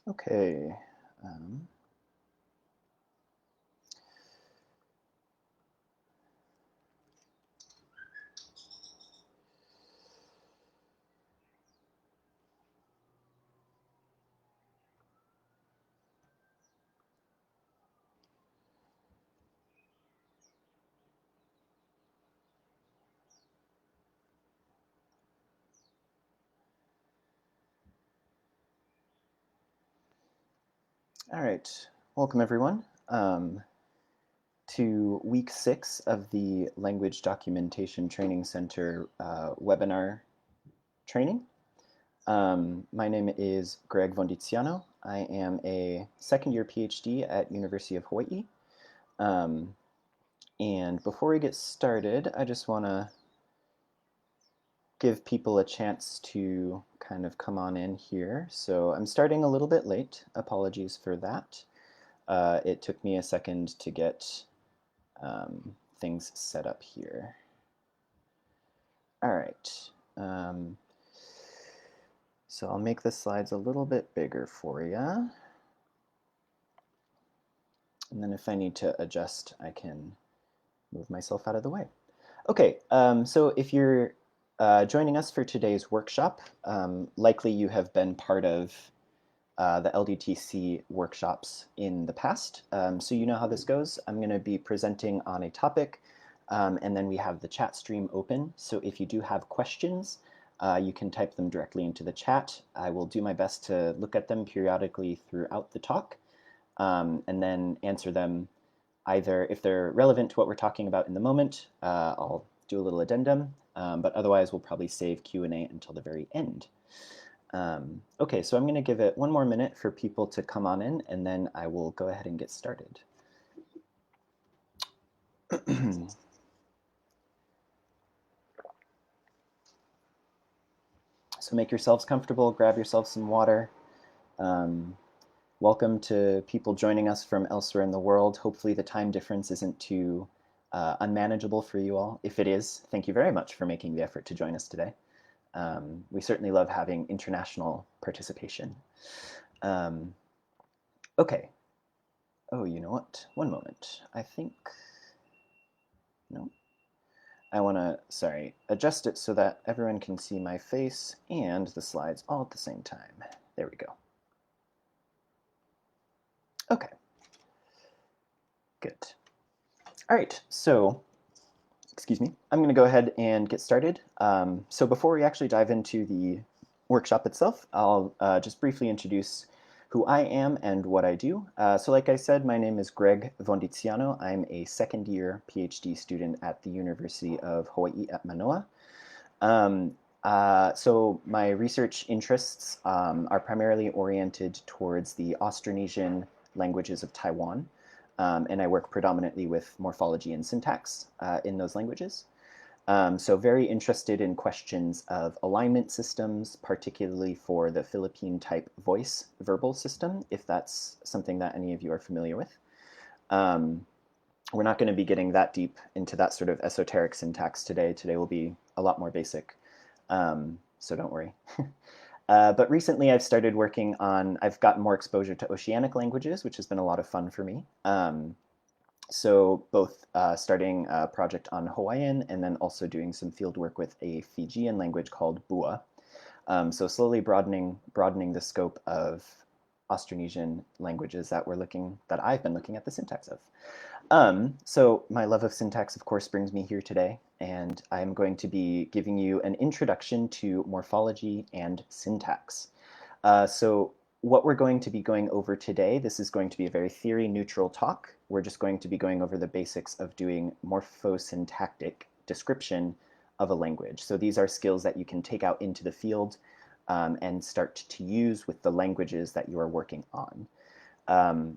Okay. All right. Welcome, everyone, to week 6 of the Language Documentation Training Center webinar training. My name is Greg Vondiziano. I am a second-year PhD at University of Hawaii. And before we get started, I just want to give people a chance to kind of come on in here. So I'm starting a little bit late. Apologies for that. It took me a second to get things set up here. All right. So I'll make the slides a little bit bigger for you. And then if I need to adjust, I can move myself out of the way. Okay, so if you're joining us for today's workshop, likely you have been part of the LDTC workshops in the past. So you know how this goes. I'm going to be presenting on a topic, and then we have the chat stream open. So if you do have questions, you can type them directly into the chat. I will do my best to look at them periodically throughout the talk, and then answer them either if they're relevant to what we're talking about in the moment. I'll do a little addendum, but otherwise we'll probably save Q&A until the very end. Okay, so I'm going to give it one more minute for people to come on in, and then I will go ahead and get started. So make yourselves comfortable, grab yourself some water. Welcome to people joining us from elsewhere in the world. Hopefully the time difference isn't too unmanageable for you all. If it is, thank you very much for making the effort to join us today. We certainly love having international participation. Okay. Oh, you know what? One moment. I think, no. I want to, sorry, adjust it so that everyone can see my face and the slides all at the same time. There we go. Okay. Good. All right, so, excuse me, I'm going to go ahead and get started. So before we actually dive into the workshop itself, I'll just briefly introduce who I am and what I do. So like I said, my name is Greg Vondiziano. I'm a second-year PhD student at the University of Hawaii at Manoa. So my research interests are primarily oriented towards the Austronesian languages of Taiwan, and I work predominantly with morphology and syntax in those languages. So very interested in questions of alignment systems, particularly for the Philippine type voice verbal system, if that's something that any of you are familiar with. We're not going to be getting that deep into that sort of esoteric syntax today. Today will be a lot more basic, so don't worry. But recently I've started working on, I've gotten more exposure to oceanic languages, which has been a lot of fun for me. So both starting a project on Hawaiian and then also doing some field work with a Fijian language called Bua. So slowly broadening the scope of Austronesian languages that I've been looking at the syntax of. So my love of syntax, of course, brings me here today, and I'm going to be giving you an introduction to morphology and syntax. So what we're going to be going over today, this is going to be a very theory-neutral talk. We're just going to be going over the basics of doing morphosyntactic description of a language. So these are skills that you can take out into the field and start to use with the languages that you are working on.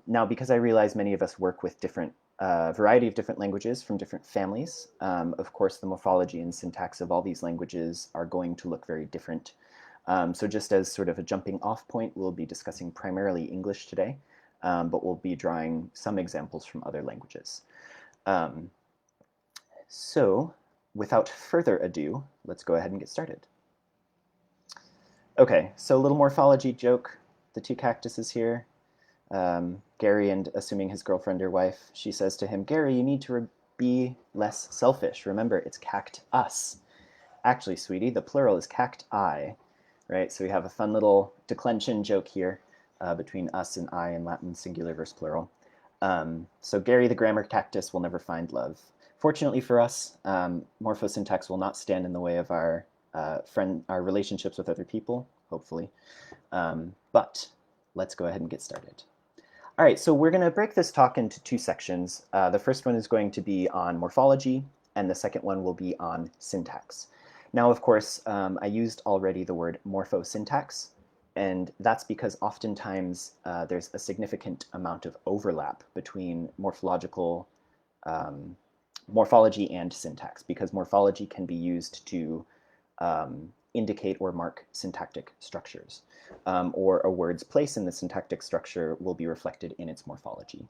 Now, because I realize many of us work with different variety of different languages from different families, of course, the morphology and syntax of all these languages are going to look very different. So just as sort of a jumping off point, we'll be discussing primarily English today, but we'll be drawing some examples from other languages. So without further ado, let's go ahead and get started. Okay, so a little morphology joke. the two cactuses here. Gary, and assuming his girlfriend or wife, she says to him, Gary, you need to be less selfish. Remember, it's cact-us. Actually, sweetie, the plural is cacti, right? So we have a fun little declension joke here between us and I in Latin, singular versus plural. So Gary, the grammar cactus, will never find love. Fortunately for us, morphosyntax will not stand in the way of our relationships with other people, hopefully. But let's go ahead and get started. All right, so we're going to break this talk into two sections. The first one is going to be on morphology, and the second one will be on syntax. Now, of course, I used already the word morphosyntax, and that's because oftentimes there's a significant amount of overlap between morphology and syntax, because morphology can be used to indicate or mark syntactic structures, or a word's place in the syntactic structure will be reflected in its morphology.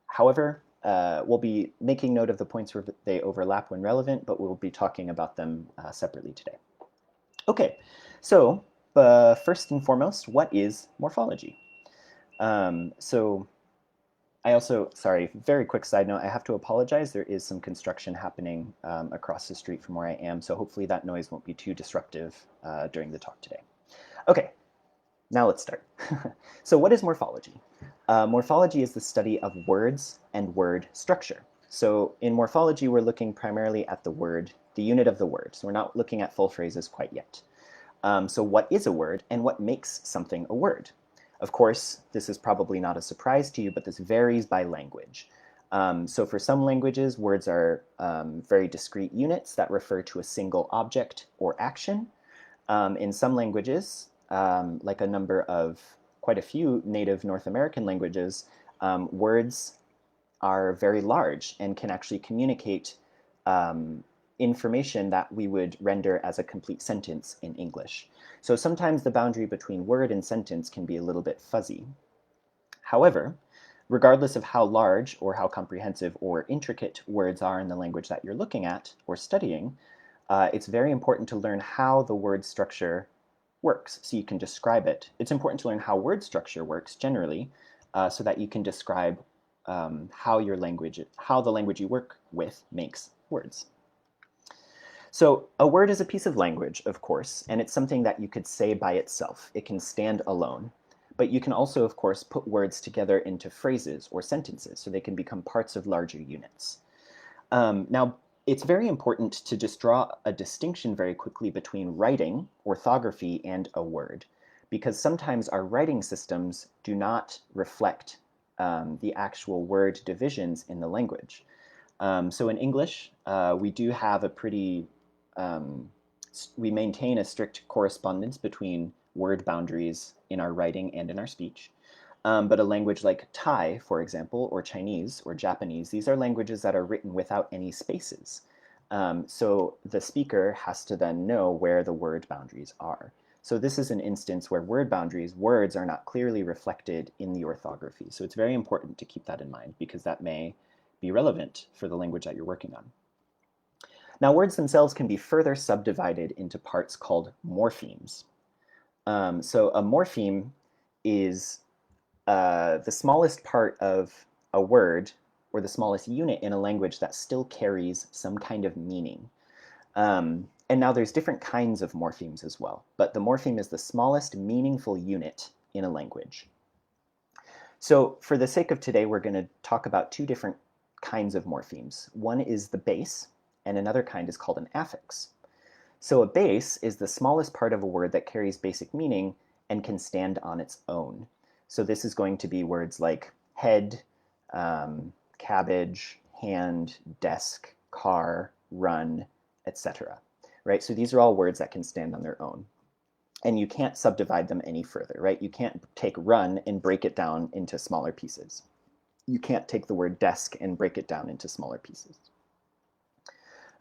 However, we'll be making note of the points where they overlap when relevant, but we'll be talking about them separately today. Okay, so first and foremost, what is morphology? So I also, sorry, very quick side note, I have to apologize. There is some construction happening across the street from where I am, so hopefully that noise won't be too disruptive during the talk today. Okay, now let's start. So what is morphology? Morphology is the study of words and word structure. So in morphology, we're looking primarily at the word, the unit of the word. So we're not looking at full phrases quite yet. So what is a word and what makes something a word? Of course, this is probably not a surprise to you, but this varies by language. So for some languages, words are very discrete units that refer to a single object or action. In some languages, like quite a few native North American languages, words are very large and can actually communicate information that we would render as a complete sentence in English. So sometimes the boundary between word and sentence can be a little bit fuzzy. However, regardless of how large or how comprehensive or intricate words are in the language that you're looking at or studying, it's very important to learn how the word structure works so you can describe it. It's important to learn how word structure works generally so that you can describe how the language you work with makes words. So a word is a piece of language, of course, and it's something that you could say by itself. It can stand alone. But you can also, of course, put words together into phrases or sentences so they can become parts of larger units. Now, it's very important to just draw a distinction very quickly between writing, orthography, and a word, because sometimes our writing systems do not reflect the actual word divisions in the language. So in English, we do have we maintain a strict correspondence between word boundaries in our writing and in our speech. But a language like Thai, for example, or Chinese or Japanese, these are languages that are written without any spaces. So the speaker has to then know where the word boundaries are. So this is an instance where words are not clearly reflected in the orthography. So it's very important to keep that in mind because that may be relevant for the language that you're working on. Now, words themselves can be further subdivided into parts called morphemes. So a morpheme is the smallest part of a word or the smallest unit in a language that still carries some kind of meaning. And now there's different kinds of morphemes as well, but the morpheme is the smallest meaningful unit in a language. So for the sake of today, we're going to talk about two different kinds of morphemes. One is the base, and another kind is called an affix. So a base is the smallest part of a word that carries basic meaning and can stand on its own. So this is going to be words like head, cabbage, hand, desk, car, run, etc. Right? So these are all words that can stand on their own. And you can't subdivide them any further, right? You can't take run and break it down into smaller pieces. You can't take the word desk and break it down into smaller pieces.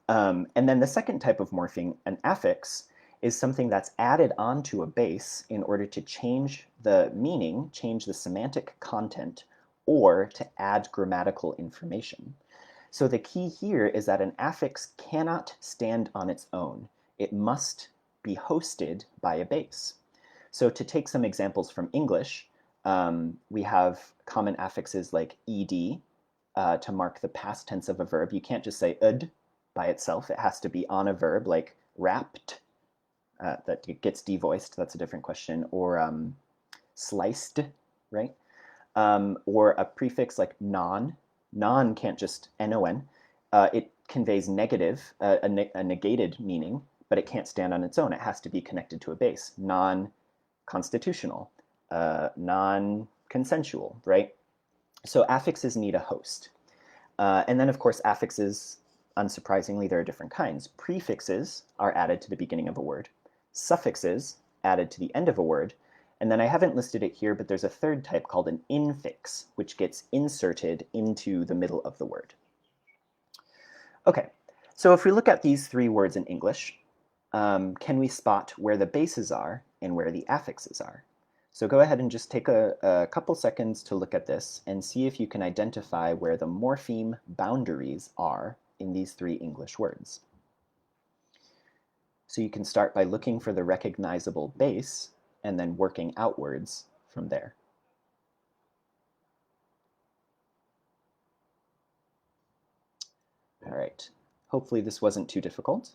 And then the second type of morpheme, an affix, is something that's added onto a base in order to change the meaning, change the semantic content, or to add grammatical information. So the key here is that an affix cannot stand on its own. It must be hosted by a base. So to take some examples from English, we have common affixes like ed to mark the past tense of a verb. You can't just say "ed" by itself. It has to be on a verb, like wrapped, that gets devoiced. That's a different question. Or sliced, right? Or a prefix like non. Non can't just non. It conveys negative, a negated meaning, but it can't stand on its own. It has to be connected to a base. Non-constitutional, non-consensual, right? So affixes need a host. And then, of course, affixes, unsurprisingly, there are different kinds. Prefixes are added to the beginning of a word. Suffixes added to the end of a word. And then I haven't listed it here, but there's a third type called an infix, which gets inserted into the middle of the word. Okay, so if we look at these three words in English, can we spot where the bases are and where the affixes are? So go ahead and just take a couple seconds to look at this and see if you can identify where the morpheme boundaries are in these three English words. So you can start by looking for the recognizable base and then working outwards from there. All right, hopefully this wasn't too difficult.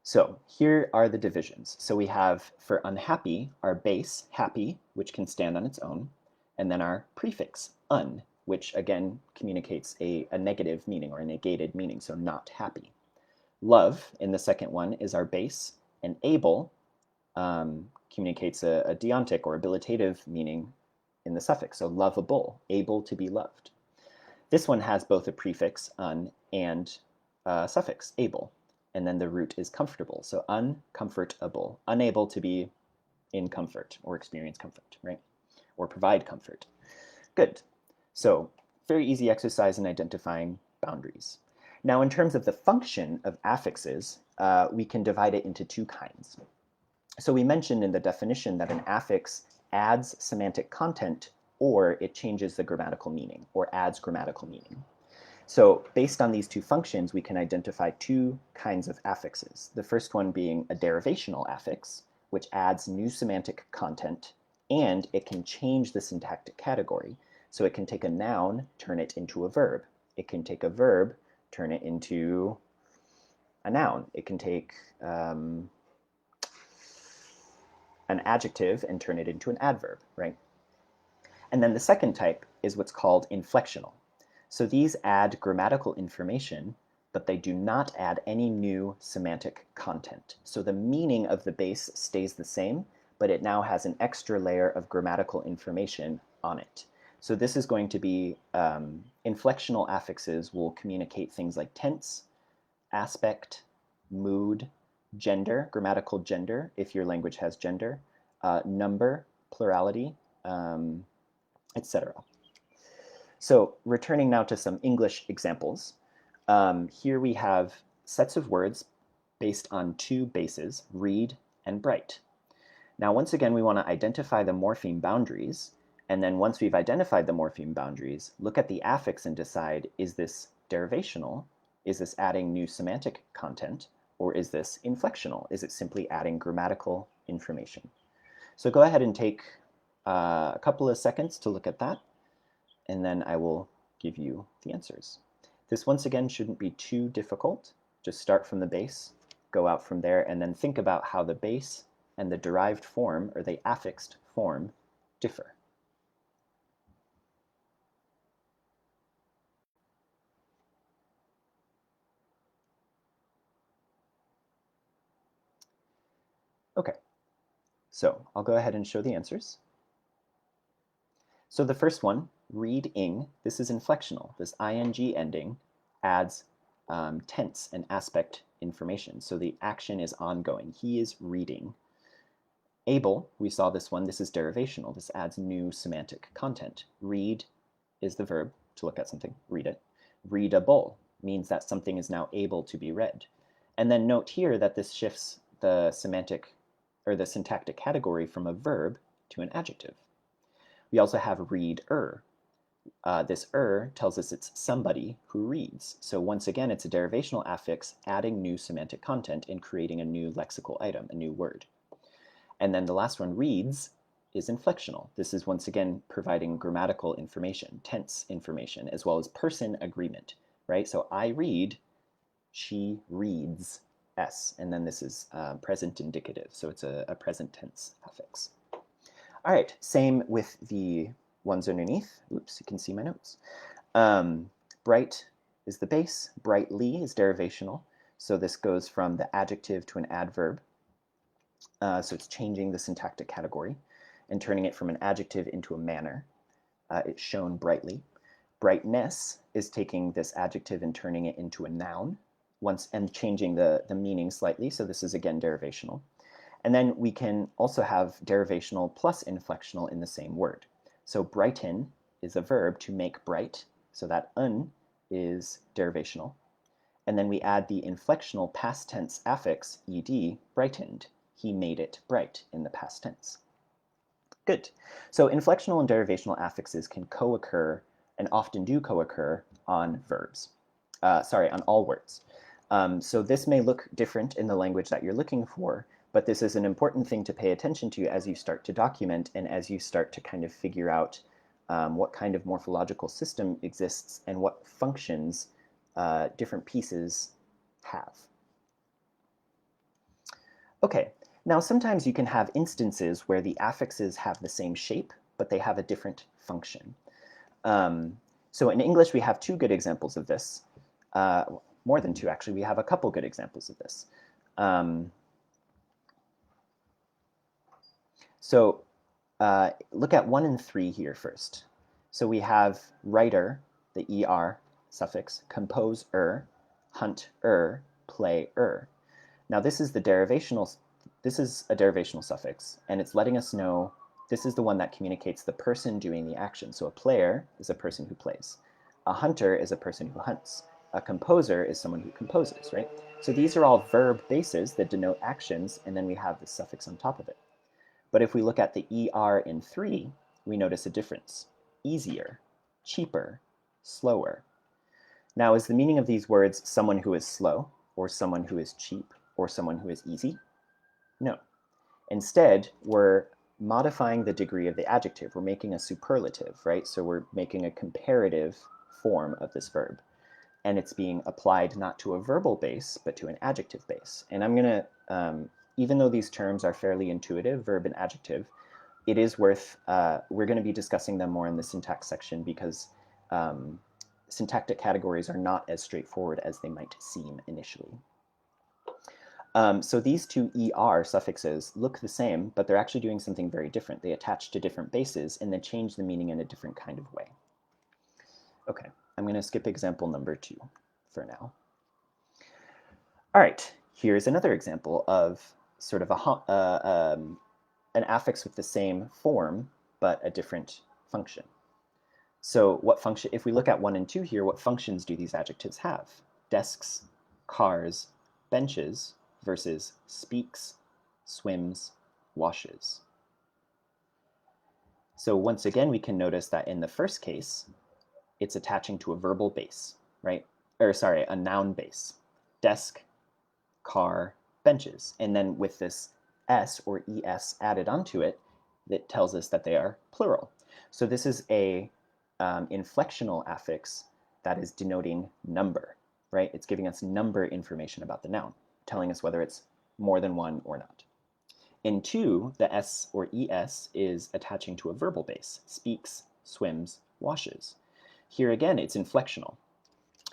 So here are the divisions. So we have, for unhappy, our base, happy, which can stand on its own, and then our prefix, un, which again communicates a negative meaning or a negated meaning, so not happy. Love, in the second one, is our base, and able communicates a deontic or habilitative meaning in the suffix, so lovable, able to be loved. This one has both a prefix, un, and a suffix, able. And then the root is comfortable, so uncomfortable, unable to be in comfort or experience comfort, right? Or provide comfort. Good. So very easy exercise in identifying boundaries. Now in terms of the function of affixes, we can divide it into two kinds. So we mentioned in the definition that an affix adds semantic content or it changes the grammatical meaning or adds grammatical meaning. So based on these two functions, we can identify two kinds of affixes. The first one being a derivational affix, which adds new semantic content, and it can change the syntactic category. So it can take a noun, turn it into a verb. It can take a verb, turn it into a noun. It can take an adjective and turn it into an adverb, right? And then the second type is what's called inflectional. So these add grammatical information, but they do not add any new semantic content. So the meaning of the base stays the same, but it now has an extra layer of grammatical information on it. So this is going to be, inflectional affixes will communicate things like tense, aspect, mood, gender, grammatical gender, if your language has gender, number, plurality, etc. So returning now to some English examples, here we have sets of words based on two bases, read and bright. Now once again we want to identify the morpheme boundaries, and then once we've identified the morpheme boundaries, look at the affix and decide, is this derivational? Is this adding new semantic content? Or is this inflectional? Is it simply adding grammatical information? So go ahead and take a couple of seconds to look at that, and then I will give you the answers. This once again shouldn't be too difficult. Just start from the base, go out from there, and then think about how the base and the derived form, or the affixed form, differ. Okay, so I'll go ahead and show the answers. So the first one, reading, this is inflectional. This ing ending adds tense and aspect information. So the action is ongoing. He is reading. Able, we saw this one, this is derivational. This adds new semantic content. Read is the verb, to look at something, read it. Readable means that something is now able to be read. And then note here that this shifts the semantic or the syntactic category from a verb to an adjective. We also have reader. This tells us it's somebody who reads. So once again, it's a derivational affix adding new semantic content and creating a new lexical item, a new word. And then the last one, reads, is inflectional. This is once again providing grammatical information, tense information, as well as person agreement, right? So I read, she reads, S, and then this is present indicative, so it's a present tense affix. All right, same with the ones underneath. Oops, you can see my notes. Bright is the base, brightly is derivational, so this goes from the adjective to an adverb. So it's changing the syntactic category and turning it from an adjective into a manner. It's shown brightly. Brightness is taking this adjective and turning it into a noun and changing the meaning slightly, so this is again derivational. And then we can also have derivational plus inflectional in the same word. So brighten is a verb to make bright, so that un is derivational. And then we add the inflectional past tense affix, ed, brightened. He made it bright in the past tense. Good. So inflectional and derivational affixes can co-occur and often do co-occur on verbs. On all words. So this may look different in the language that you're looking for, but this is an important thing to pay attention to as you start to document and as you start to kind of figure out what kind of morphological system exists and what functions different pieces have. Okay, now sometimes you can have instances where the affixes have the same shape, but they have a different function. So in English, we have two good examples of this. More than two, actually. We have a couple good examples of this. Look at 1 and 3 here first. So we have writer, the er suffix, compose-er, hunt-er, play-er. Now this is a derivational suffix, and it's letting us know this is the one that communicates the person doing the action. So a player is a person who plays. A hunter is a person who hunts. A composer is someone who composes, right? So these are all verb bases that denote actions, and then we have the suffix on top of it. But if we look at the er in 3, we notice a difference. Easier, cheaper, slower. Now, is the meaning of these words someone who is slow, or someone who is cheap, or someone who is easy? No. Instead, we're modifying the degree of the adjective. We're making a superlative, right? So we're making a comparative form of this verb. And it's being applied not to a verbal base, but to an adjective base. And I'm going to, even though these terms are fairly intuitive, verb and adjective, it is worth, we're going to be discussing them more in the syntax section because syntactic categories are not as straightforward as they might seem initially. So these two er suffixes look the same, but they're actually doing something very different. They attach to different bases and then change the meaning in a different kind of way. Okay, I'm going to skip example number 2 for now. All right, here's another example of sort of an affix with the same form, but a different function. So what function, if we look at 1 and 2 here, what functions do these adjectives have? Desks, cars, benches, versus speaks, swims, washes. So once again, we can notice that in the first case, it's attaching to a verbal base, right? Or sorry, a noun base. Desk, car, benches. And then with this s or es added onto it, that tells us that they are plural. So this is a inflectional affix that is denoting number, right? It's giving us number information about the noun, telling us whether it's more than one or not. In 2, the s or es is attaching to a verbal base, speaks, swims, washes. Here again, it's inflectional,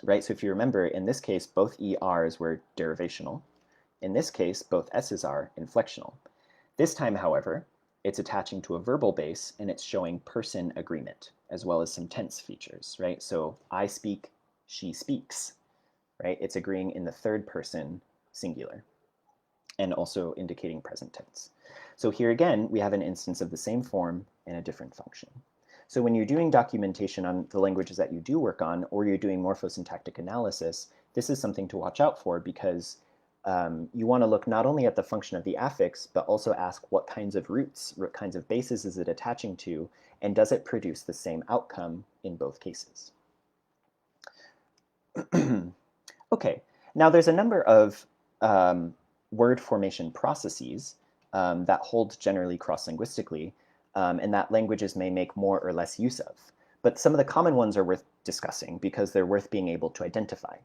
right? So if you remember, in this case, both ers were derivational. In this case, both s's are inflectional. This time, however, it's attaching to a verbal base, and it's showing person agreement, as well as some tense features, right? So I speak, she speaks, right? It's agreeing in the third person singular, and also indicating present tense. So here again, we have an instance of the same form and a different function. So when you're doing documentation on the languages that you do work on, or you're doing morphosyntactic analysis, this is something to watch out for because you want to look not only at the function of the affix, but also ask what kinds of roots, what kinds of bases is it attaching to, and does it produce the same outcome in both cases? Okay, now there's a number of word formation processes that hold generally cross-linguistically, and that languages may make more or less use of. But some of the common ones are worth discussing because they're worth being able to identify.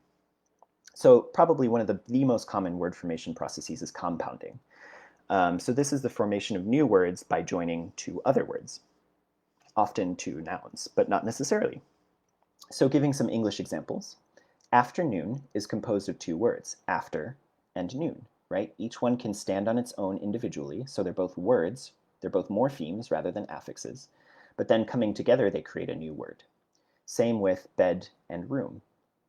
So probably one of the most common word formation processes is compounding. So this is the formation of new words by joining two other words, often two nouns, but not necessarily. So giving some English examples, afternoon is composed of two words, after and noon, right? Each one can stand on its own individually, so they're both words, they're both morphemes rather than affixes, but then coming together they create a new word. Same with bed and room.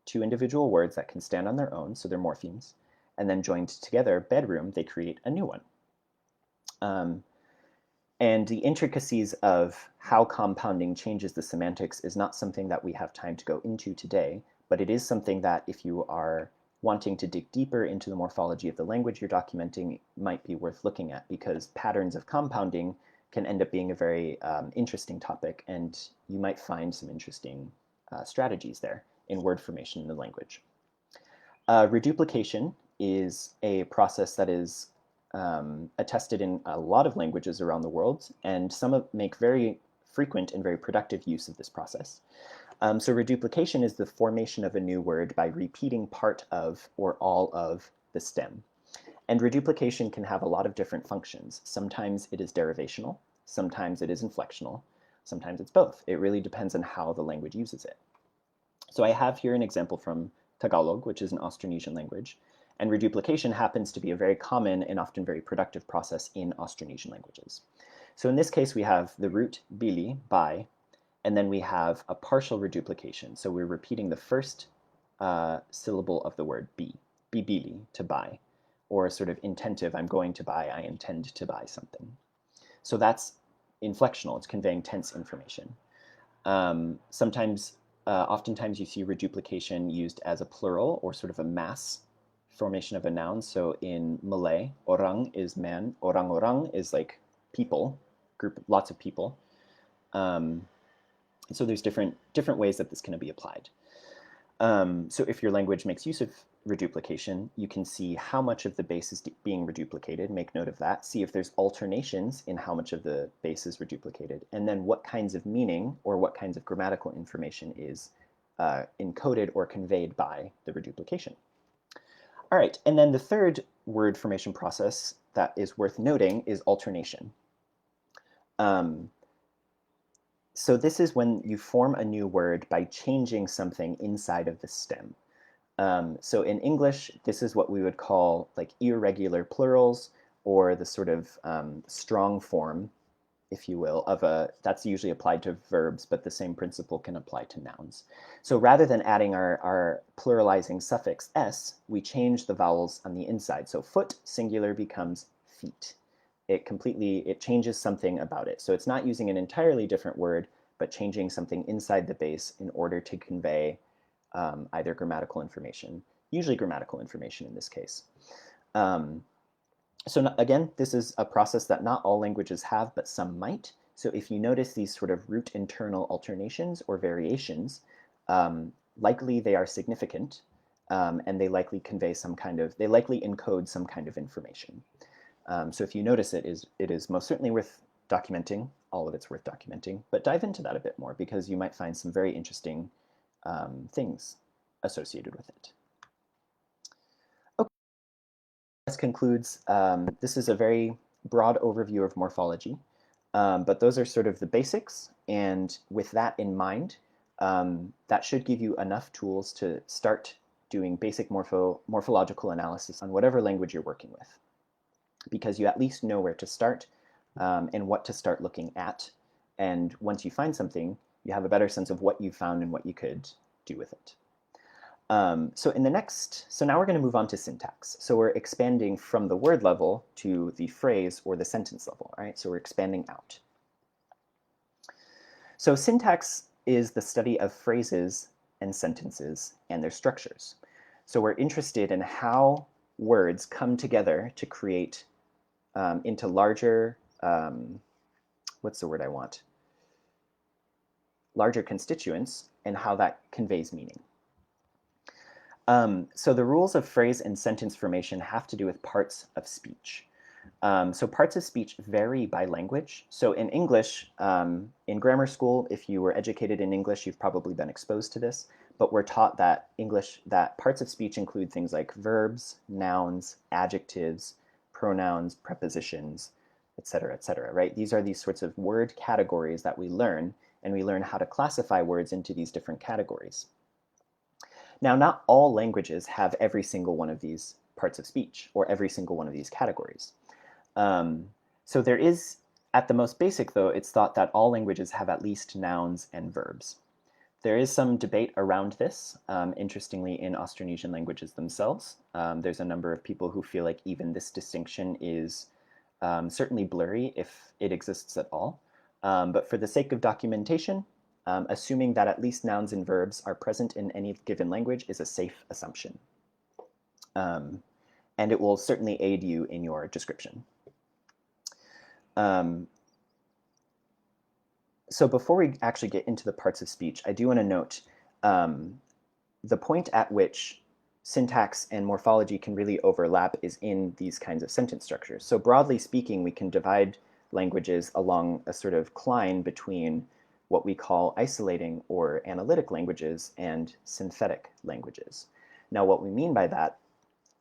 Two individual words that can stand on their own, so they're morphemes, and then joined together, bedroom, they create a new one. And the intricacies of how compounding changes the semantics is not something that we have time to go into today, but it is something that if you are wanting to dig deeper into the morphology of the language you're documenting might be worth looking at, because patterns of compounding can end up being a very interesting topic, and you might find some interesting strategies there in word formation in the language. Reduplication is a process that is attested in a lot of languages around the world, and some make very frequent and very productive use of this process. So reduplication is the formation of a new word by repeating part of or all of the stem. And reduplication can have a lot of different functions. Sometimes it is derivational, sometimes it is inflectional, sometimes it's both. It really depends on how the language uses it. So I have here an example from Tagalog, which is an Austronesian language, and reduplication happens to be a very common and often very productive process in Austronesian languages. So in this case, we have the root bili, buy, and then we have a partial reduplication. So we're repeating the first syllable of the word bibili, to buy, or a sort of intentive, I'm going to buy, I intend to buy something. So that's inflectional, it's conveying tense information. Oftentimes you see reduplication used as a plural or sort of a mass formation of a noun. So in Malay, orang is man, orang-orang is like people, group, lots of people. So there's different ways that this can be applied. So if your language makes use of reduplication, you can see how much of the base is being reduplicated, make note of that, see if there's alternations in how much of the base is reduplicated, and then what kinds of meaning or what kinds of grammatical information is encoded or conveyed by the reduplication. All right, and then the third word formation process that is worth noting is alternation. So this is when you form a new word by changing something inside of the stem. So in English, this is what we would call like irregular plurals, or the sort of strong form, if you will, of that's usually applied to verbs, but the same principle can apply to nouns. So rather than adding our pluralizing suffix s, we change the vowels on the inside. So foot, singular, becomes feet. It changes something about it. So it's not using an entirely different word, but changing something inside the base in order to convey either grammatical information, usually grammatical information in this case. So again, this is a process that not all languages have, but some might. So if you notice these sort of root internal alternations or variations, likely they are significant, and they likely convey they likely encode some kind of information. So if you notice it is most certainly worth documenting. All of it's worth documenting, but dive into that a bit more because you might find some very interesting things associated with it. Okay, this concludes, this is a very broad overview of morphology, but those are sort of the basics, and with that in mind, that should give you enough tools to start doing basic morphological analysis on whatever language you're working with, because you at least know where to start and what to start looking at. And once you find something, you have a better sense of what you found and what you could do with it. So now we're going to move on to syntax. So we're expanding from the word level to the phrase or the sentence level, right? So we're expanding out. So syntax is the study of phrases and sentences and their structures. So we're interested in how words come together to create into larger, what's the word I want? Larger constituents, and how that conveys meaning. So the rules of phrase and sentence formation have to do with parts of speech. So parts of speech vary by language. So in English, in grammar school, if you were educated in English, you've probably been exposed to this, but we're taught that that parts of speech include things like verbs, nouns, adjectives, pronouns, prepositions, et cetera, right? These are these sorts of word categories that we learn, and we learn how to classify words into these different categories. Now, not all languages have every single one of these parts of speech or every single one of these categories. So there is, at the most basic though, it's thought that all languages have at least nouns and verbs. There is some debate around this, interestingly, in Austronesian languages themselves. There's a number of people who feel like even this distinction is certainly blurry if it exists at all. But for the sake of documentation, assuming that at least nouns and verbs are present in any given language is a safe assumption. And it will certainly aid you in your description. So before we actually get into the parts of speech, I do want to note the point at which syntax and morphology can really overlap is in these kinds of sentence structures. So broadly speaking, we can divide languages along a sort of cline between what we call isolating or analytic languages and synthetic languages. Now, what we mean by that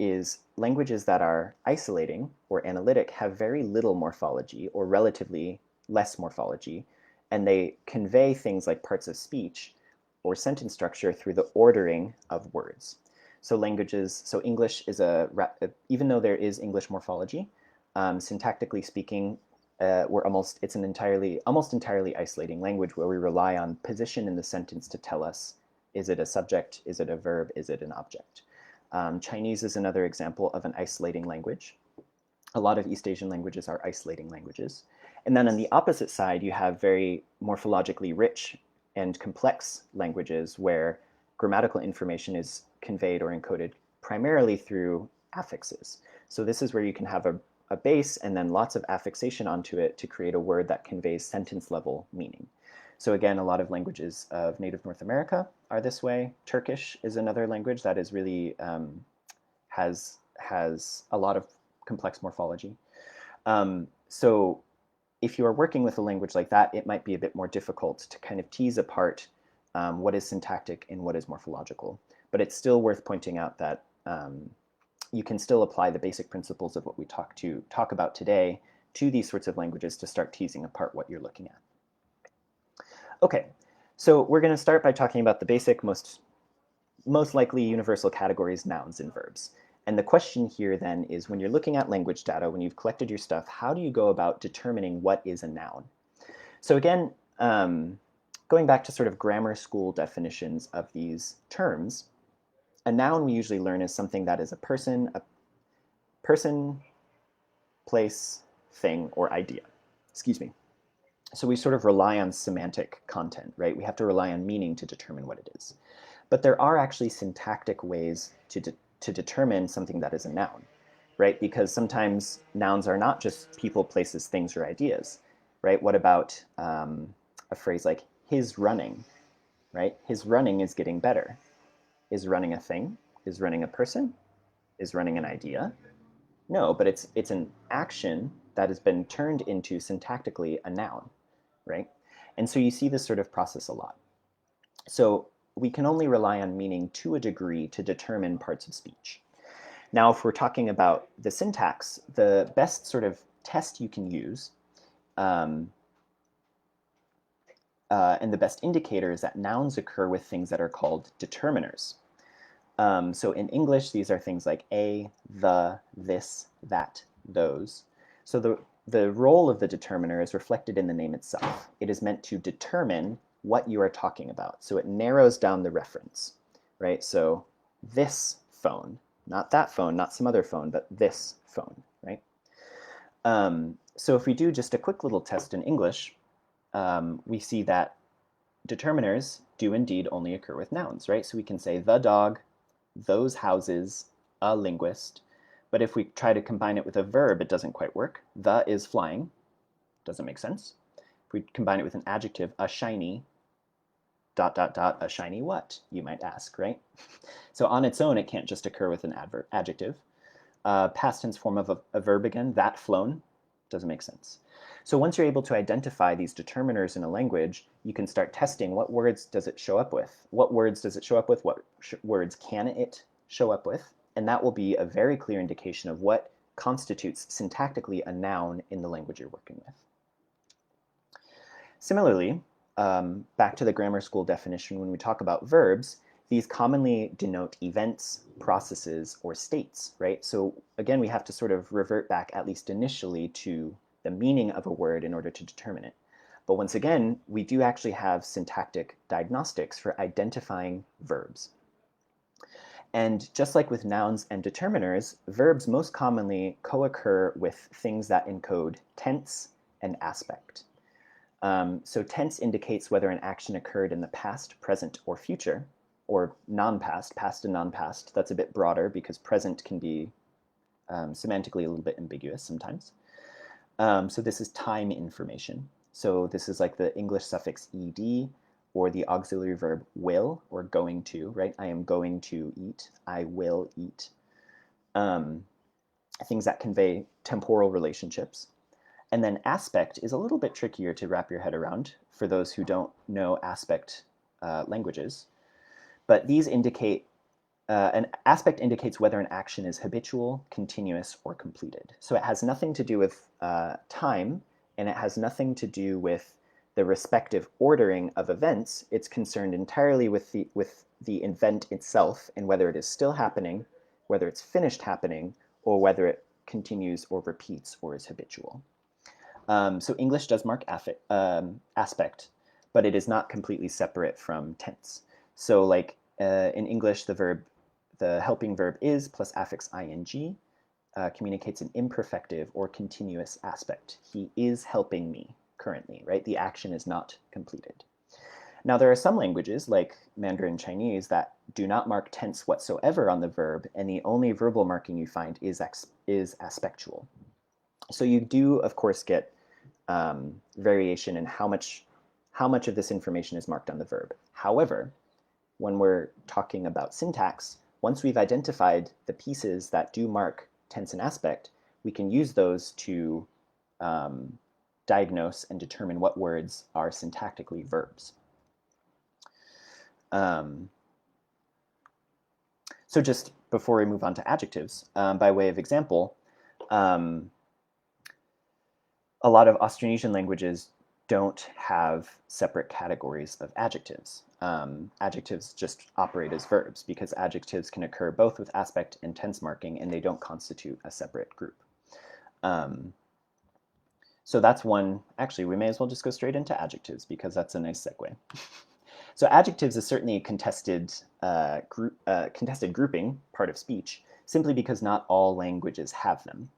is languages that are isolating or analytic have very little morphology or relatively less morphology, and they convey things like parts of speech or sentence structure through the ordering of words. So English is even though there is English morphology, syntactically speaking, it's an almost entirely isolating language where we rely on position in the sentence to tell us, is it a subject, is it a verb, is it an object? Chinese is another example of an isolating language. A lot of East Asian languages are isolating languages. And then on the opposite side, you have very morphologically rich and complex languages where grammatical information is conveyed or encoded primarily through affixes. So this is where you can have a base and then lots of affixation onto it to create a word that conveys sentence level meaning. So again, a lot of languages of native North America are this way. Turkish is another language that is really has a lot of complex morphology. So if you are working with a language like that, it might be a bit more difficult to kind of tease apart what is syntactic and what is morphological. But it's still worth pointing out that you can still apply the basic principles of what we talk about today to these sorts of languages to start teasing apart what you're looking at. Okay, so we're going to start by talking about the basic, most likely universal categories, nouns and verbs. And the question here then is, when you're looking at language data, when you've collected your stuff, how do you go about determining what is a noun? So again, going back to sort of grammar school definitions of these terms, a noun we usually learn is something that is a person, place, thing, or idea. Excuse me. So we sort of rely on semantic content, right? We have to rely on meaning to determine what it is. But there are actually syntactic ways to determine something that is a noun, right? Because sometimes nouns are not just people, places, things, or ideas, right? What about a phrase like his running, right? His running is getting better. Is running a thing? Is running a person? Is running an idea? No, but it's an action that has been turned into syntactically a noun, right? And so you see this sort of process a lot. So we can only rely on meaning to a degree to determine parts of speech. Now, if we're talking about the syntax, the best sort of test you can use and the best indicator is that nouns occur with things that are called determiners. So in English, these are things like a, the, this, that, those. So the role of the determiner is reflected in the name itself. It is meant to determine what you are talking about. So it narrows down the reference, right? So this phone, not that phone, not some other phone, but this phone, right? So if we do just a quick little test in English, we see that determiners do indeed only occur with nouns, right? So we can say the dog, those houses, a linguist. But if we try to combine it with a verb, it doesn't quite work. The is flying. Doesn't make sense. If we combine it with an adjective, a shiny, ... a shiny what, you might ask, right? So on its own, it can't just occur with an adjective. past tense form of a verb again, that flown, doesn't make sense. So once you're able to identify these determiners in a language, you can start testing what words does it show up with? What words does it show up with? What words can it show up with? And that will be a very clear indication of what constitutes syntactically a noun in the language you're working with. Similarly, back to the grammar school definition, when we talk about verbs, these commonly denote events, processes, or states, right? So again, we have to sort of revert back, at least initially, to the meaning of a word in order to determine it. But once again, we do actually have syntactic diagnostics for identifying verbs. And just like with nouns and determiners, verbs most commonly co-occur with things that encode tense and aspect. So tense indicates whether an action occurred in the past, present, or future, or non-past, past and non-past. That's a bit broader because present can be semantically a little bit ambiguous sometimes. So this is time information. So this is like the English suffix ed or the auxiliary verb will or going to, right? I am going to eat, I will eat. Things that convey temporal relationships. And then aspect is a little bit trickier to wrap your head around for those who don't know aspect languages. But these indicate, an aspect indicates whether an action is habitual, continuous, or completed. So it has nothing to do with time, and it has nothing to do with the respective ordering of events. It's concerned entirely with the event itself and whether it is still happening, whether it's finished happening, or whether it continues or repeats or is habitual. So English does mark aspect, but it is not completely separate from tense. So like in English, the helping verb is plus affix ing communicates an imperfective or continuous aspect. He is helping me currently, right? The action is not completed. Now there are some languages like Mandarin Chinese that do not mark tense whatsoever on the verb, and the only verbal marking you find is aspectual. So you do, of course, get variation in how much of this information is marked on the verb. However, when we're talking about syntax, once we've identified the pieces that do mark tense and aspect, we can use those to diagnose and determine what words are syntactically verbs. So just before we move on to adjectives, by way of example, a lot of Austronesian languages don't have separate categories of adjectives. Adjectives just operate as verbs because adjectives can occur both with aspect and tense marking, and they don't constitute a separate group. So that's one. Actually, we may as well just go straight into adjectives because that's a nice segue. So adjectives is certainly a contested grouping, part of speech, simply because not all languages have them.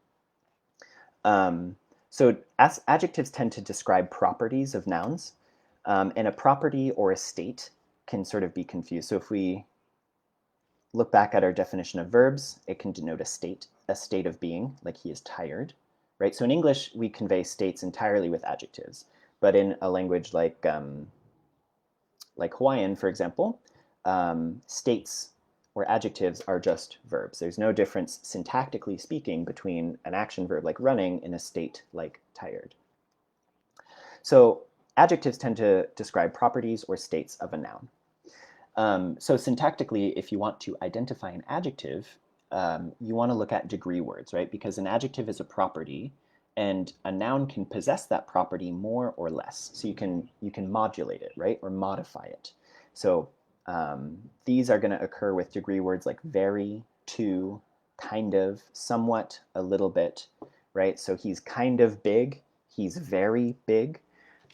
So adjectives tend to describe properties of nouns, and a property or a state can sort of be confused. So if we look back at our definition of verbs, it can denote a state of being, like he is tired, right? So in English, we convey states entirely with adjectives, but in a language like Hawaiian, for example, states or adjectives are just verbs. There's no difference, syntactically speaking, between an action verb like running and a state like tired. So adjectives tend to describe properties or states of a noun. So syntactically, if you want to identify an adjective, you want to look at degree words, right? Because an adjective is a property, and a noun can possess that property more or less. So you can modulate it, right, or modify it. So these are going to occur with degree words like very, to, kind of, somewhat, a little bit, right? So he's kind of big, he's very big.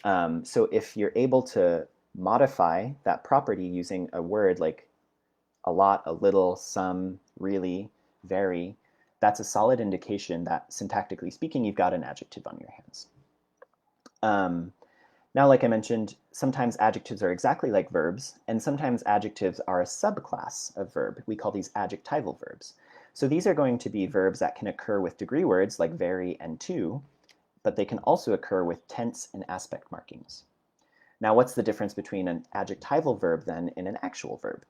So if you're able to modify that property using a word like a lot, a little, some, really, very, that's a solid indication that syntactically speaking, you've got an adjective on your hands. Now, like I mentioned, sometimes adjectives are exactly like verbs, and sometimes adjectives are a subclass of verb. We call these adjectival verbs. So these are going to be verbs that can occur with degree words like very and to, but they can also occur with tense and aspect markings. Now, what's the difference between an adjectival verb then and an actual verb?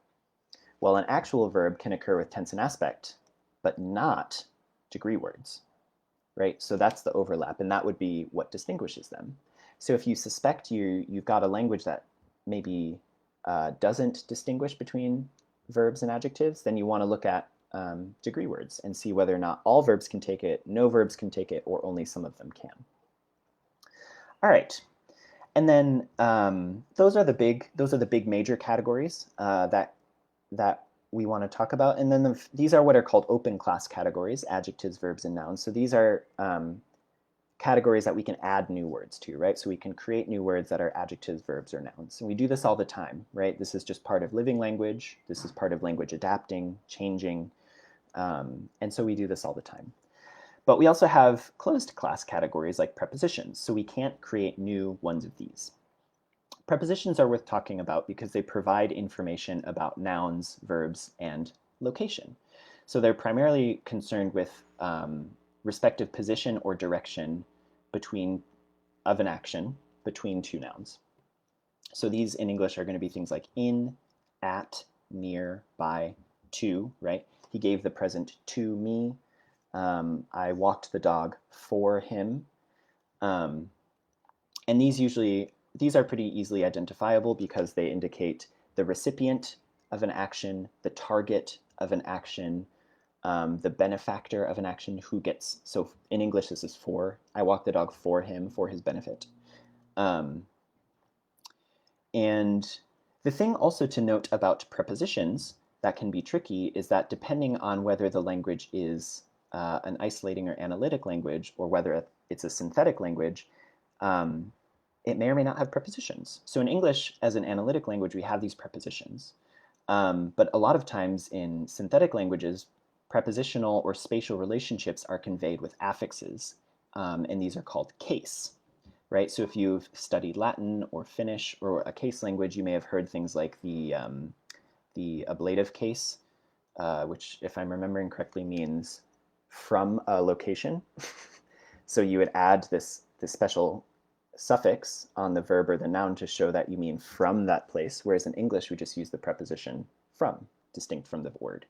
Well, an actual verb can occur with tense and aspect, but not degree words, right? So that's the overlap, and that would be what distinguishes them. So if you suspect you've got a language that maybe doesn't distinguish between verbs and adjectives, then you want to look at degree words and see whether or not all verbs can take it, no verbs can take it, or only some of them can. All right, and then those are the big major categories that we want to talk about. And then these are what are called open class categories: adjectives, verbs, and nouns. So these are categories that we can add new words to, right? So we can create new words that are adjectives, verbs, or nouns. And we do this all the time, right? This is just part of living language. This is part of language adapting, changing. And so we do this all the time. But we also have closed class categories like prepositions. So we can't create new ones of these. Prepositions are worth talking about because they provide information about nouns, verbs, and location. So they're primarily concerned with respective position or direction of an action between two nouns. So these in English are going to be things like in, at, near, by, to, right? He gave the present to me. I walked the dog for him. And these are pretty easily identifiable because they indicate the recipient of an action, the target of an action, the benefactor of an action, who gets, so in English this is for, I walk the dog for him, for his benefit. And the thing also to note about prepositions that can be tricky is that depending on whether the language is an isolating or analytic language, or whether it's a synthetic language, it may or may not have prepositions. So in English, as an analytic language, we have these prepositions. But a lot of times in synthetic languages, prepositional or spatial relationships are conveyed with affixes, and these are called case, right? So if you've studied Latin or Finnish or a case language, you may have heard things like the ablative case, which, if I'm remembering correctly, means from a location. So you would add this special suffix on the verb or the noun to show that you mean from that place, whereas in English we just use the preposition from, distinct from the word.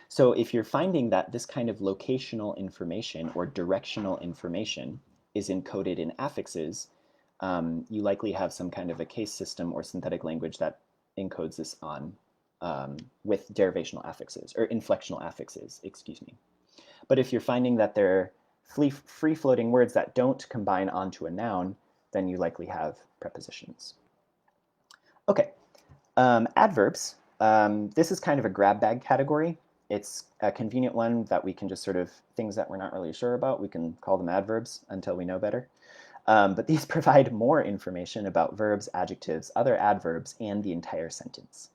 So if you're finding that this kind of locational information or directional information is encoded in affixes, you likely have some kind of a case system or synthetic language that encodes this on with derivational affixes, or inflectional affixes, excuse me. But if you're finding that they're free-floating words that don't combine onto a noun, then you likely have prepositions. Okay, adverbs. This is kind of a grab bag category. It's a convenient one that we can just sort of, things that we're not really sure about, we can call them adverbs until we know better. But these provide more information about verbs, adjectives, other adverbs, and the entire sentence.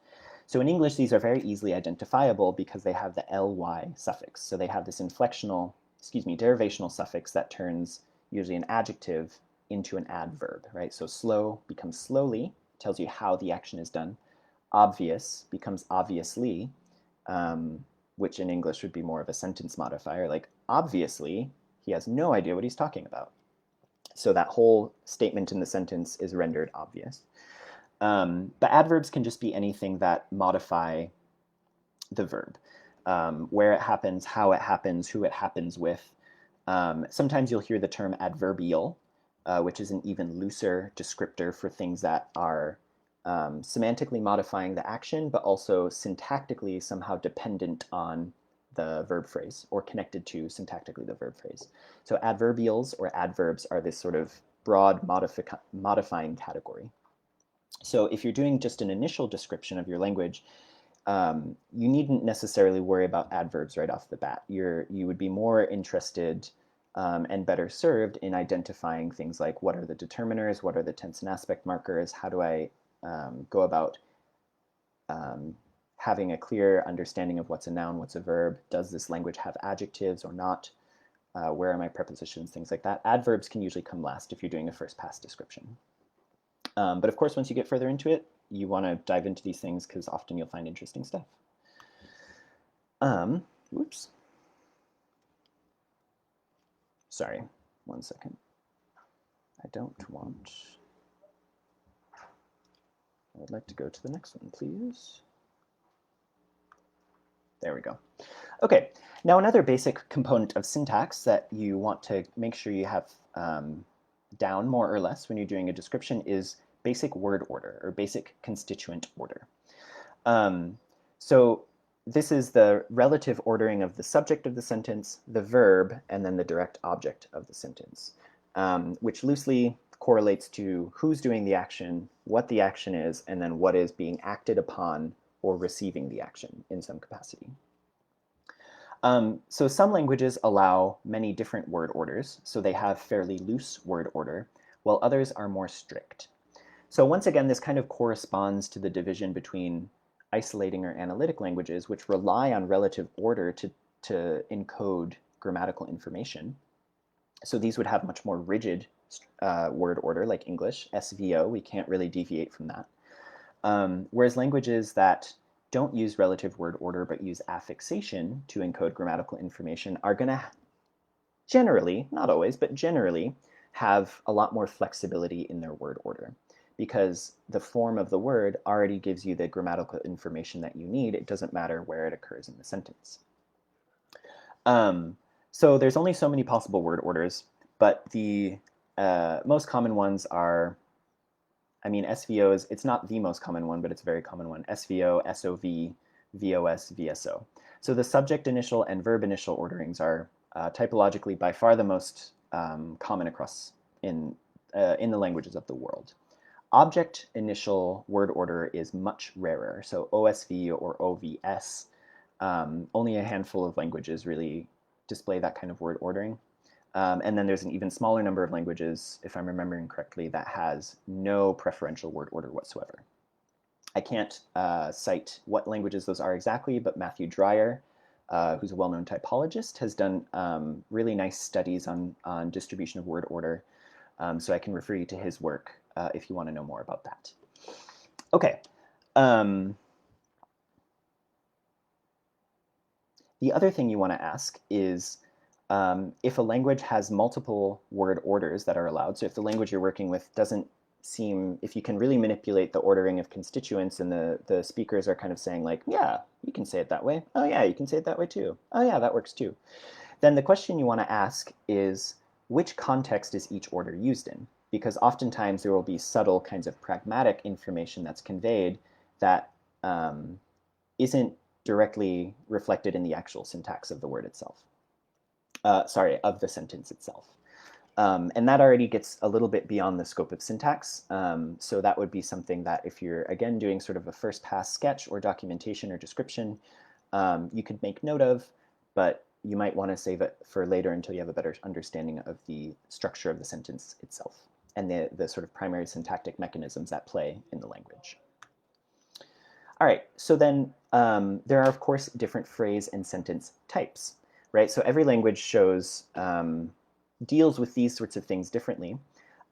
So in English, these are very easily identifiable because they have the ly suffix. So they have this derivational suffix that turns usually an adjective into an adverb, right? So slow becomes slowly, tells you how the action is done. Obvious becomes obviously, which in English would be more of a sentence modifier, like obviously he has no idea what he's talking about. So that whole statement in the sentence is rendered obvious. But adverbs can just be anything that modify the verb. Where it happens, how it happens, who it happens with. Sometimes you'll hear the term adverbial, which is an even looser descriptor for things that are semantically modifying the action, but also syntactically somehow dependent on the verb phrase, or connected to syntactically the verb phrase. So adverbials or adverbs are this sort of broad modifying category. So if you're doing just an initial description of your language, you needn't necessarily worry about adverbs right off the bat. You would be more interested and better served in identifying things like, what are the determiners, what are the tense and aspect markers, how do I go about having a clear understanding of what's a noun, what's a verb, does this language have adjectives or not, where are my prepositions, things like that. Adverbs can usually come last if you're doing a first pass description. But of course, once you get further into it, you want to dive into these things because often you'll find interesting stuff. Whoops. Sorry, 1 second. I would like to go to the next one, please. There we go. Okay, Now, another basic component of syntax that you want to make sure you have down more or less when you're doing a description is basic word order or basic constituent order. So this is the relative ordering of the subject of the sentence, the verb, and then the direct object of the sentence, which loosely correlates to who's doing the action, what the action is, and then what is being acted upon or receiving the action in some capacity. So some languages allow many different word orders, so they have fairly loose word order, while others are more strict. So once again, this kind of corresponds to the division between isolating or analytic languages, which rely on relative order to encode grammatical information. So these would have much more rigid word order, like English, SVO. We can't really deviate from that. Whereas languages that don't use relative word order but use affixation to encode grammatical information are going to generally, not always, but generally have a lot more flexibility in their word order, because the form of the word already gives you the grammatical information that you need. It doesn't matter where it occurs in the sentence. So there's only so many possible word orders, but the most common ones are, I mean, SVO is, it's not the most common one, but it's a very common one. SVO, SOV, VOS, VSO. So the subject initial and verb initial orderings are typologically by far the most common across in the languages of the world. Object initial word order is much rarer. So OSV or OVS, only a handful of languages really display that kind of word ordering. And then there's an even smaller number of languages, if I'm remembering correctly, that has no preferential word order whatsoever. I can't cite what languages those are exactly, but Matthew Dreyer, who's a well-known typologist, has done really nice studies on distribution of word order. So I can refer you to his work if you want to know more about that. Okay. The other thing you want to ask is, if a language has multiple word orders that are allowed, so if the language you're working with doesn't seem, if you can really manipulate the ordering of constituents and the speakers are kind of saying like, yeah, you can say it that way. Oh yeah, you can say it that way too. Oh yeah, that works too. Then the question you want to ask is, which context is each order used in? Because oftentimes there will be subtle kinds of pragmatic information that's conveyed that isn't directly reflected in the actual syntax of the word itself. Of the sentence itself. And that already gets a little bit beyond the scope of syntax. So that would be something that if you're, again, doing sort of a first pass sketch or documentation or description, you could make note of, but you might want to save it for later until you have a better understanding of the structure of the sentence itself and the sort of primary syntactic mechanisms at play in the language. All right, so then there are, of course, different phrase and sentence types. Right? So every language shows, deals with these sorts of things differently.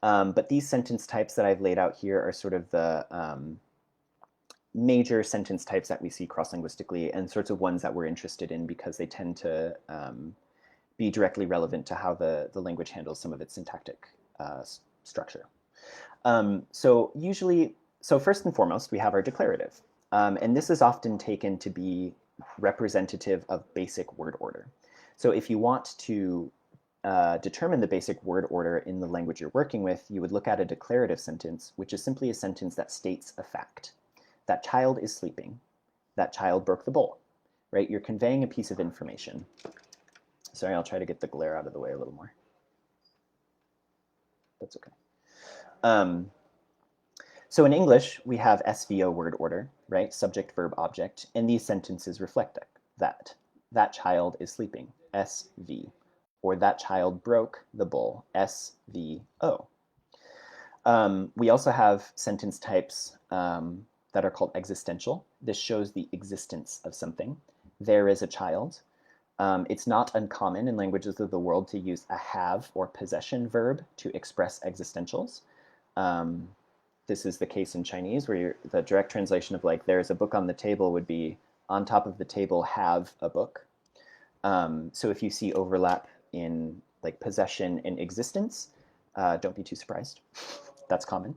But these sentence types that I've laid out here are sort of the major sentence types that we see cross-linguistically and sorts of ones that we're interested in because they tend to be directly relevant to how the language handles some of its syntactic structure. So first and foremost, we have our declarative. And this is often taken to be representative of basic word order. So if you want to determine the basic word order in the language you're working with, you would look at a declarative sentence, which is simply a sentence that states a fact. That child is sleeping. That child broke the bowl, right? You're conveying a piece of information. Sorry, I'll try to get the glare out of the way a little more. That's okay. So in English, we have SVO word order, right? Subject, verb, object, and these sentences reflect that. That child is sleeping, SV, or that child broke the bowl, SVO. We also have sentence types that are called existential. This shows the existence of something. There is a child. It's not uncommon in languages of the world to use a have or possession verb to express existentials. This is the case in Chinese, where the direct translation of like, there's a book on the table would be, on top of the table have a book. So if you see overlap in like possession and existence, don't be too surprised. That's common.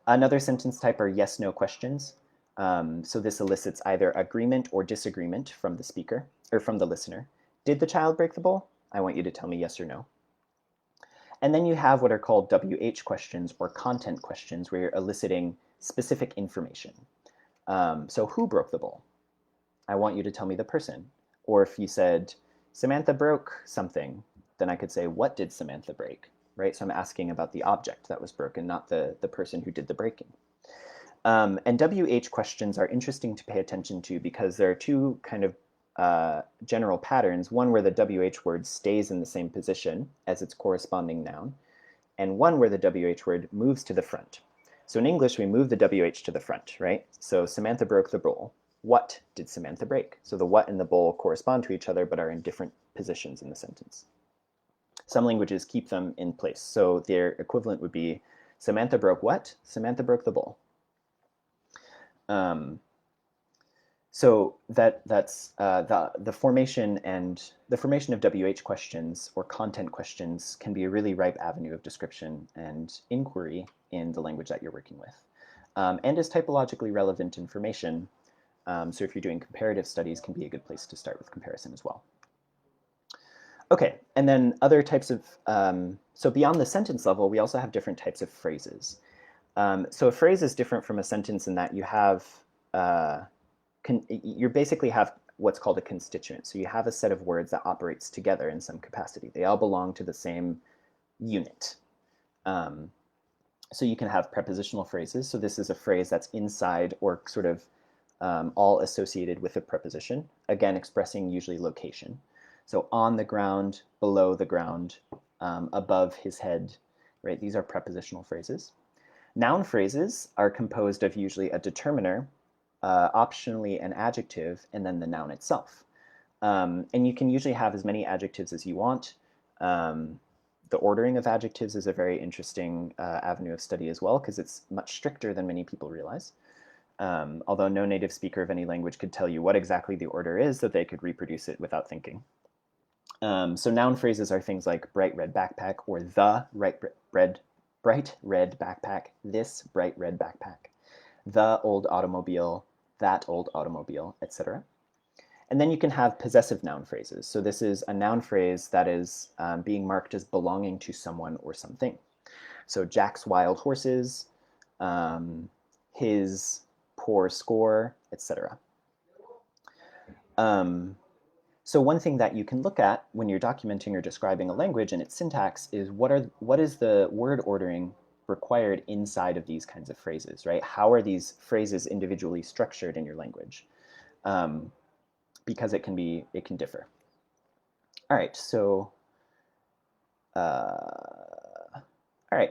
Another sentence type are yes-no questions. So this elicits either agreement or disagreement from the speaker or from the listener. Did the child break the bowl? I want you to tell me yes or no. And then you have what are called WH questions or content questions where you're eliciting specific information. So who broke the bowl? I want you to tell me the person. Or if you said, Samantha broke something, then I could say, what did Samantha break? Right? So I'm asking about the object that was broken, not the person who did the breaking. And WH questions are interesting to pay attention to because there are two kind of general patterns, one where the WH word stays in the same position as its corresponding noun, and one where the WH word moves to the front. So in English, we move the WH to the front, right? So Samantha broke the bowl. What did Samantha break? So the what and the bowl correspond to each other but are in different positions in the sentence. Some languages keep them in place. So their equivalent would be Samantha broke what? Samantha broke the bowl. So that's the formation of WH questions or content questions can be a really ripe avenue of description and inquiry in the language that you're working with, and is typologically relevant information. So if you're doing comparative studies, can be a good place to start with comparison as well. Okay, and then other types of so beyond the sentence level, we also have different types of phrases. So a phrase is different from a sentence in that you have you basically have what's called a constituent. So you have a set of words that operates together in some capacity. They all belong to the same unit. So you can have prepositional phrases. So this is a phrase that's inside or sort of all associated with a preposition, again, expressing usually location. So on the ground, below the ground, above his head, right? These are prepositional phrases. Noun phrases are composed of usually a determiner, optionally an adjective, and then the noun itself. And you can usually have as many adjectives as you want. The ordering of adjectives is a very interesting avenue of study as well because it's much stricter than many people realize. Although no native speaker of any language could tell you what exactly the order is, so they could reproduce it without thinking. So noun phrases are things like bright red backpack or the bright red backpack, this bright red backpack, the old automobile, that old automobile, etc. And then you can have possessive noun phrases. So this is a noun phrase that is being marked as belonging to someone or something. So Jack's wild horses, his poor score, etc. So one thing that you can look at when you're documenting or describing a language and its syntax is what is the word ordering required inside of these kinds of phrases, right? How are these phrases individually structured in your language? Because it can differ. All right,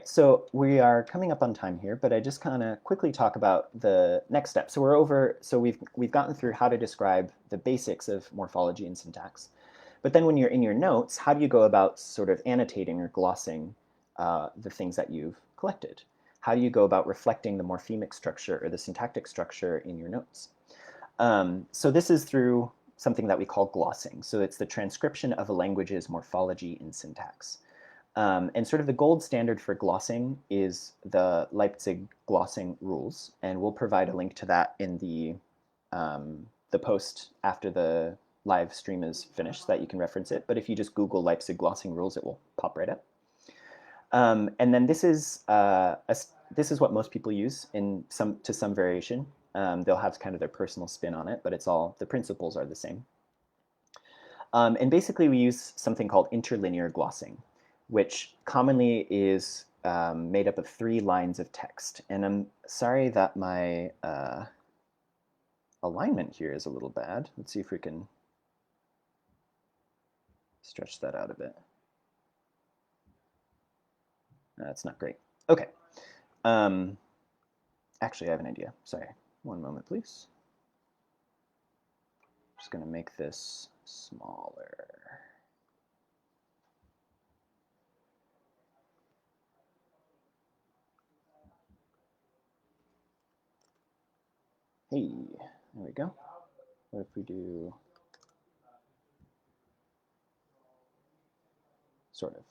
so we are coming up on time here, but I just kind of quickly talk about the next step. So we've gotten through how to describe the basics of morphology and syntax. But then when you're in your notes, how do you go about sort of annotating or glossing the things that you've collected? How do you go about reflecting the morphemic structure or the syntactic structure in your notes? So this is through something that we call glossing. So it's the transcription of a language's morphology and syntax. And sort of the gold standard for glossing is the Leipzig glossing rules, and we'll provide a link to that in the post after the live stream is finished so that you can reference it. But if you just Google Leipzig glossing rules, it will pop right up. And then this is what most people use to some variation. They'll have kind of their personal spin on it, but the principles are the same. And basically we use something called interlinear glossing, which commonly is made up of 3 lines of text. And I'm sorry that my alignment here is a little bad. Let's see if we can stretch that out a bit. That's not great. Okay. Actually, I have an idea. Sorry. One moment, please. I'm just going to make this smaller. Hey, there we go. What if we do sort of?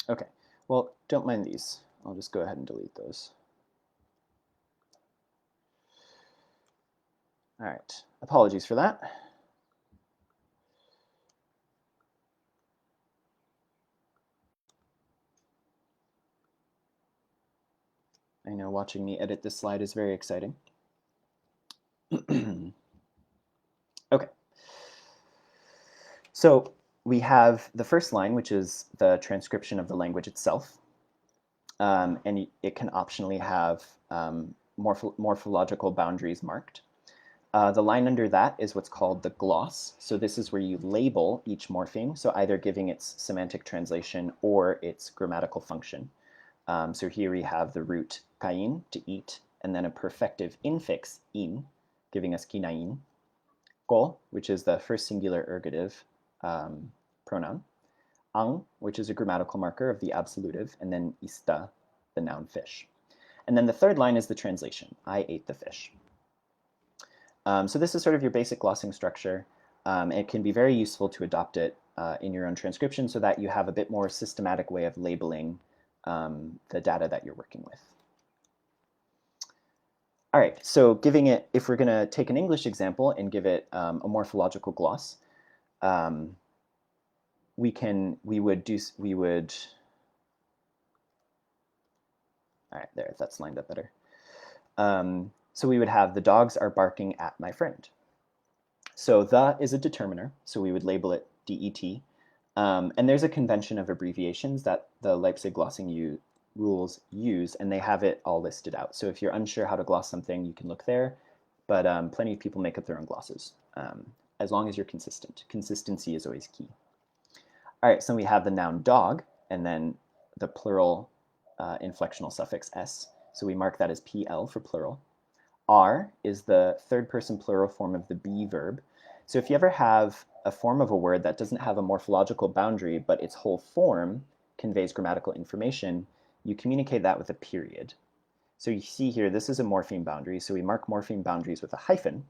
Okay, well, don't mind these. I'll just go ahead and delete those. All right, apologies for that. I know watching me edit this slide is very exciting. Okay. So we have the first line, which is the transcription of the language itself. And it can optionally have morphological boundaries marked. The line under that is what's called the gloss. So this is where you label each morpheme, so either giving its semantic translation or its grammatical function. So here we have the root kain, to eat, and then a perfective infix, in, giving us kinain. Ko, which is the first singular ergative pronoun. Ang, which is a grammatical marker of the absolutive, and then ista, the noun fish. And then the third line is the translation, I ate the fish. So this is sort of your basic glossing structure. It can be very useful to adopt it in your own transcription so that you have a bit more systematic way of labeling the data that you're working with. All right, so giving it, if we're going to take an English example and give it a morphological gloss, we would, all right, there, that's lined up better. So we would have the dogs are barking at my friend. So the is a determiner, so we would label it DET. And there's a convention of abbreviations that the Leipzig glossing rules use, and they have it all listed out. So if you're unsure how to gloss something, you can look there. But plenty of people make up their own glosses, as long as you're consistent. Consistency is always key. All right, so we have the noun dog, and then the plural inflectional suffix s. So we mark that as PL for plural. R is the third person plural form of the be verb. So if you ever have a form of a word that doesn't have a morphological boundary, but its whole form conveys grammatical information, you communicate that with a period. So you see here, this is a morpheme boundary, so we mark morpheme boundaries with a hyphen.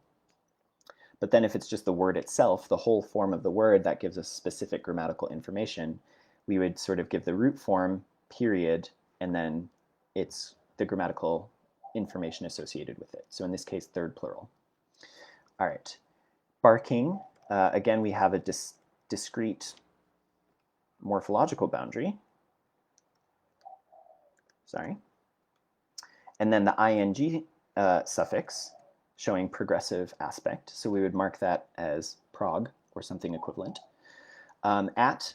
But then if it's just the word itself, the whole form of the word that gives us specific grammatical information, we would sort of give the root form, period, and then it's the grammatical information associated with it. So in this case, third plural. All right. Barking, again, we have a discrete morphological boundary. Sorry. And then the ing suffix showing progressive aspect. So we would mark that as prog or something equivalent. At,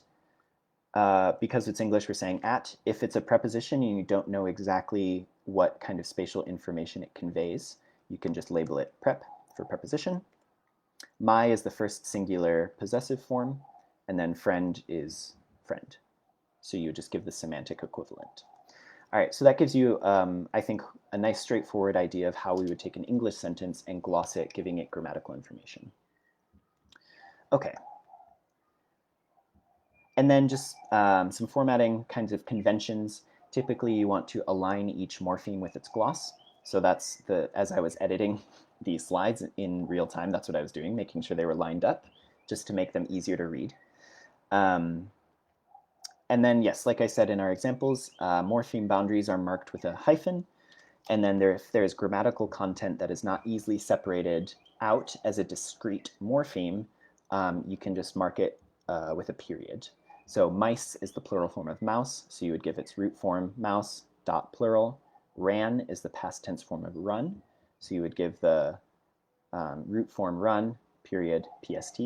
because it's English, we're saying at. If it's a preposition and you don't know exactly what kind of spatial information it conveys, you can just label it prep for preposition. My is the first singular possessive form, and then friend is friend. So you just give the semantic equivalent. All right, so that gives you, I think, a nice straightforward idea of how we would take an English sentence and gloss it, giving it grammatical information. Okay. And then just some formatting kinds of conventions. Typically, you want to align each morpheme with its gloss. So that's as I was editing these slides in real time, that's what I was doing, making sure they were lined up just to make them easier to read. And then, yes, like I said in our examples, morpheme boundaries are marked with a hyphen. And then if there's grammatical content that is not easily separated out as a discrete morpheme, you can just mark it with a period. So mice is the plural form of mouse, so you would give its root form mouse dot plural. Ran is the past tense form of run, so you would give the root form run period PST.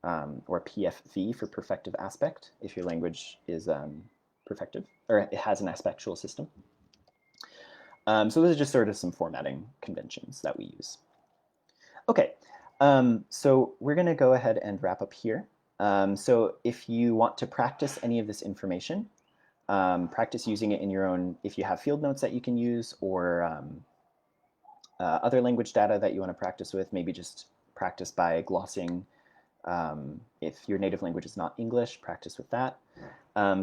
Or PFV for perfective aspect, if your language is perfective, or it has an aspectual system. So those are just sort of some formatting conventions that we use. Okay, so we're going to go ahead and wrap up here. So if you want to practice any of this information, practice using it in your own, if you have field notes that you can use, or other language data that you want to practice with, maybe just practice by glossing. If your native language is not English, practice with that.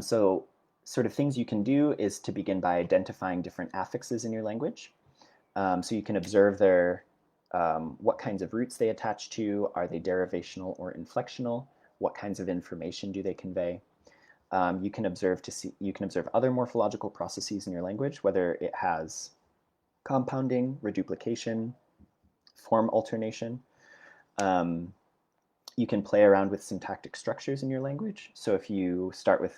So sort of things you can do is to begin by identifying different affixes in your language. So you can observe their, what kinds of roots they attach to. Are they derivational or inflectional? What kinds of information do they convey? You can observe other morphological processes in your language, whether it has compounding, reduplication, form alternation. You can play around with syntactic structures in your language. So if you start with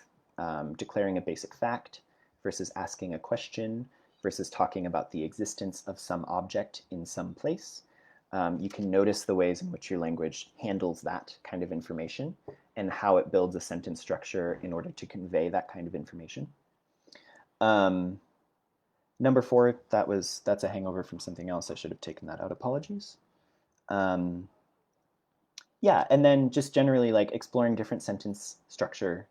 declaring a basic fact versus asking a question versus talking about the existence of some object in some place, you can notice the ways in which your language handles that kind of information and how it builds a sentence structure in order to convey that kind of information. Number 4, that's a hangover from something else. I should have taken that out. Apologies. Yeah, and then just generally like exploring different sentence structure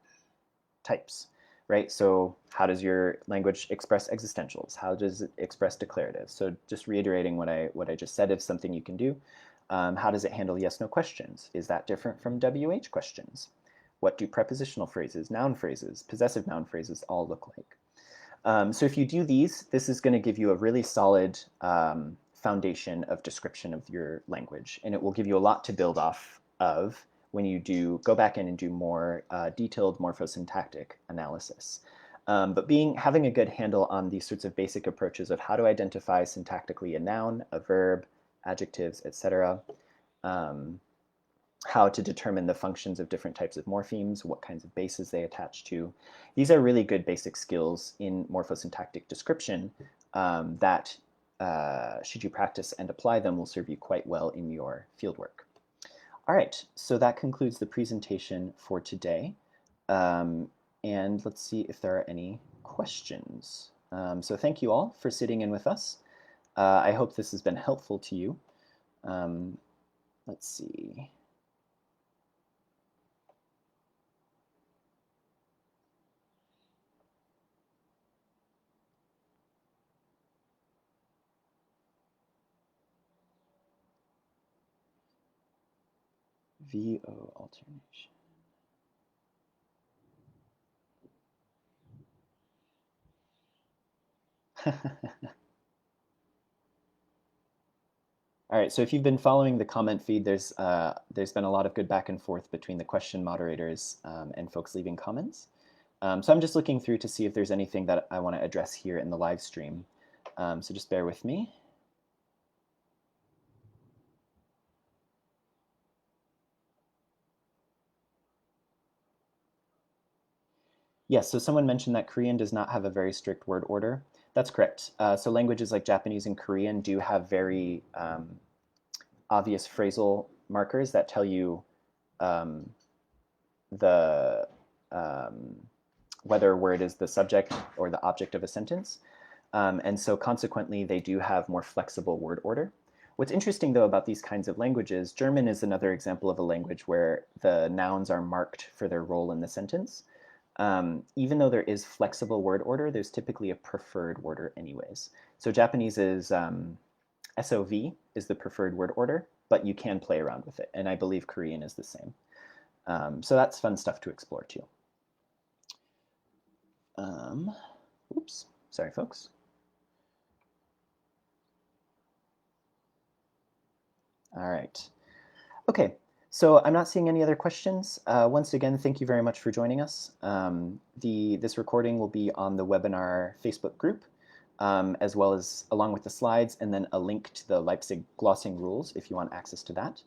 types, right? So how does your language express existentials? How does it express declaratives? So just reiterating what I just said, if something you can do. How does it handle yes/no questions? Is that different from WH questions? What do prepositional phrases, noun phrases, possessive noun phrases all look like? So if you do these, this is going to give you a really solid foundation of description of your language, and it will give you a lot to build off of when you go back in and do more detailed morphosyntactic analysis. But having a good handle on these sorts of basic approaches of how to identify syntactically a noun, a verb, adjectives, etc., how to determine the functions of different types of morphemes, what kinds of bases they attach to. These are really good basic skills in morphosyntactic description that, should you practice and apply them, will serve you quite well in your fieldwork. All right, so that concludes the presentation for today. And let's see if there are any questions. So thank you all for sitting in with us. I hope this has been helpful to you. Let's see. VO alternation. All right, so if you've been following the comment feed, there's been a lot of good back and forth between the question moderators and folks leaving comments. So I'm just looking through to see if there's anything that I want to address here in the live stream. So just bear with me. Yes, so someone mentioned that Korean does not have a very strict word order. That's correct. So languages like Japanese and Korean do have very obvious phrasal markers that tell you whether a word is the subject or the object of a sentence. And so consequently, they do have more flexible word order. What's interesting, though, about these kinds of languages, German is another example of a language where the nouns are marked for their role in the sentence. Even though there is flexible word order, there's typically a preferred order anyways. So Japanese is SOV is the preferred word order, but you can play around with it. And I believe Korean is the same. So that's fun stuff to explore too. Oops, sorry folks. All right. Okay, so I'm not seeing any other questions. Once again, thank you very much for joining us. This recording will be on the webinar Facebook group, as well as along with the slides, and then a link to the Leipzig glossing rules if you want access to that.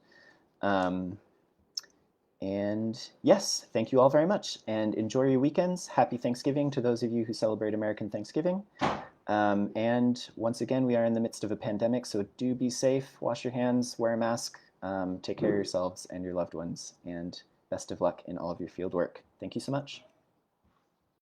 And yes, thank you all very much, and enjoy your weekends. Happy Thanksgiving to those of you who celebrate American Thanksgiving. And once again, we are in the midst of a pandemic, so do be safe, wash your hands, wear a mask, take care of yourselves and your loved ones, and best of luck in all of your field work. Thank you so much.